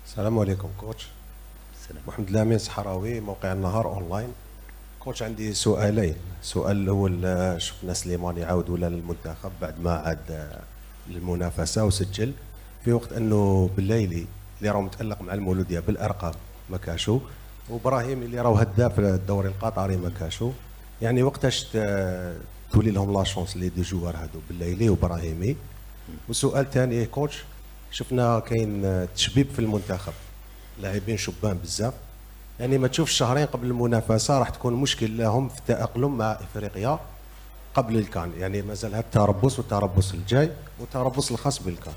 السلام عليكم كوتش. سلام. محمد الأمين صحراوي، موقع النهار اونلاين. كوتش عندي سؤالين. السؤال الاول، شفنا سليمان يعاود ولا للمنتخب بعد ما عاد للمنافسه وسجل في وقت انه بالليلي اللي راه متالق مع المولوديه بالارقام ما كاشو، وابراهيم اللي راه هداف الدوري القطري ما كاشو. يعني وقتاش تولي لهم لا شونس لي دو جوار هادو بالليلي وابراهيمي؟ والسؤال الثاني كوتش، شفنا كاين تشبيب في المنتخب، لاعبين شبان بزاف، يعني ما تشوف شهرين قبل المنافسه راح تكون مشكل لهم في التاقلم مع افريقيا قبل الكان، يعني مازال هذا التربص والتربص الجاي والتربص الخاص بالكان.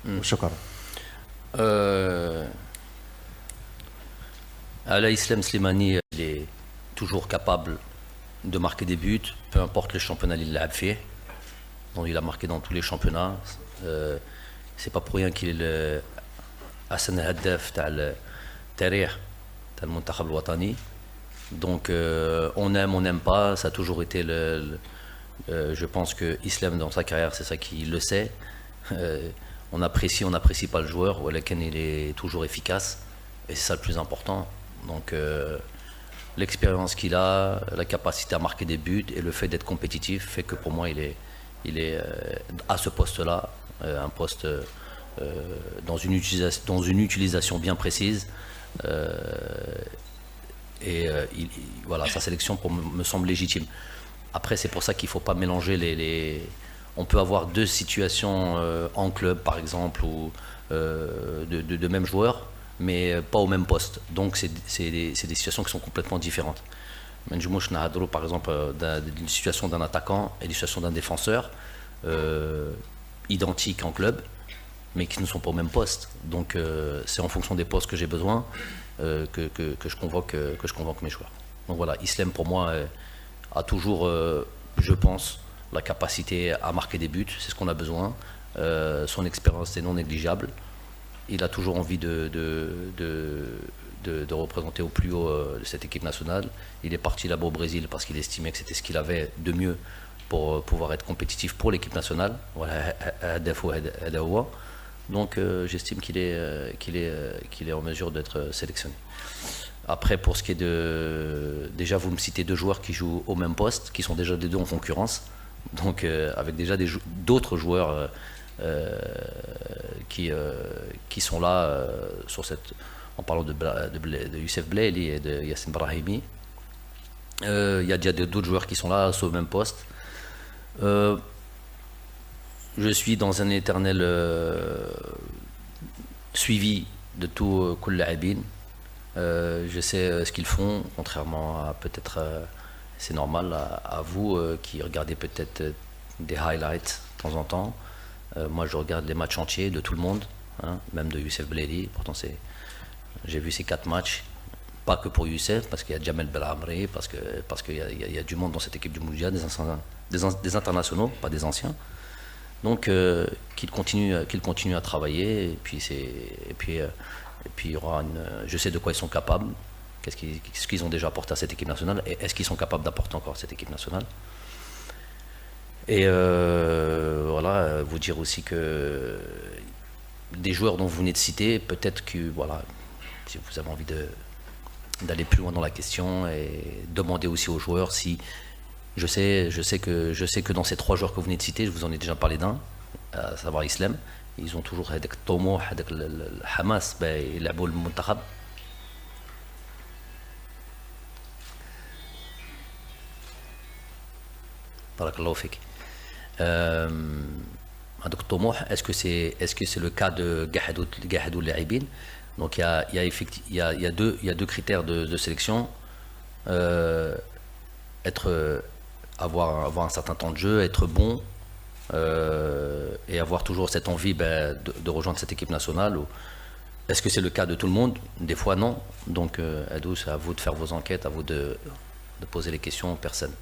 وشكرا. Ala Islam Slimani, il est toujours capable de marquer des buts, peu importe le championnat qu'il a fait. Donc, il a marqué dans tous les championnats. C'est pas pour rien qu'il est le Hassan Haddaf تاع التاريخ تاع المنتخب الوطني. Donc on aime, on n'aime pas, ça a toujours été je pense que Islam dans sa carrière, c'est ça qu'il le sait. On n'apprécie pas le joueur, ou lequel il est toujours efficace, et c'est ça le plus important. Donc l'expérience qu'il a, la capacité à marquer des buts et le fait d'être compétitif fait que pour moi il est à ce poste-là, un poste dans une utilisation bien précise. Voilà, sa sélection me semble légitime. Après, c'est pour ça qu'il ne faut pas mélanger On peut avoir deux situations en club, par exemple, ou de mêmes joueurs, mais pas au même poste. Donc, c'est des situations qui sont complètement différentes. Par exemple, d'une situation d'un attaquant et d'une situation d'un défenseur, identiques en club, mais qui ne sont pas au même poste. Donc, c'est en fonction des postes que j'ai besoin que je convoque mes joueurs. Donc voilà, Islam pour moi a toujours, je pense, la capacité à marquer des buts, c'est ce qu'on a besoin. Son expérience est non négligeable. Il a toujours envie de représenter au plus haut cette équipe nationale. Il est parti là-bas au Brésil parce qu'il estimait que c'était ce qu'il avait de mieux pour pouvoir être compétitif pour l'équipe nationale. Voilà, donc j'estime qu'il est en mesure d'être sélectionné. Après, pour ce qui est déjà vous me citez deux joueurs qui jouent au même poste, qui sont déjà les deux en concurrence, donc avec déjà d'autres joueurs qui sont là en parlant de Youssef Blaili et de Yassine Brahimi. Il y a déjà d'autres joueurs qui sont là sur le même poste. Je suis dans un éternel suivi de tout Kul Laibin. Je sais ce qu'ils font, contrairement à peut-être, c'est normal, à vous qui regardez peut-être des highlights de temps en temps. Moi, je regarde les matchs entiers de tout le monde, hein, même de Youssef Blaili. Pourtant, j'ai vu ces 4 matchs, pas que pour Youssef, parce qu'il y a Jamel Belhamri, parce qu'il y a du monde dans cette équipe du Mondial, des internationaux, pas des anciens. Donc, qu'il continue à travailler, et puis il y aura je sais de quoi ils sont capables, qu'est-ce qu'ils ont déjà apporté à cette équipe nationale, et est-ce qu'ils sont capables d'apporter encore à cette équipe nationale. Et voilà, vous dire aussi que des joueurs dont vous venez de citer, peut-être que, voilà, si vous avez envie d'aller plus loin dans la question et demander aussi aux joueurs si... Je sais que dans ces 3 joueurs que vous venez de citer, je vous en ai déjà parlé d'un, à savoir Islam. Ils ont toujours هذاك الطموح هذاك الحماس يلعبوا المنتخب. بارك الله فيك. هذاك الطموح est-ce que c'est le cas de قاعدوا اللاعبين. Donc il y a deux critères de sélection. Avoir un certain temps de jeu, être bon, et avoir toujours cette envie de rejoindre cette équipe nationale. Est-ce que c'est le cas de tout le monde? Des fois non. Donc Adou, c'est à vous de faire vos enquêtes, à vous de poser les questions aux personnes.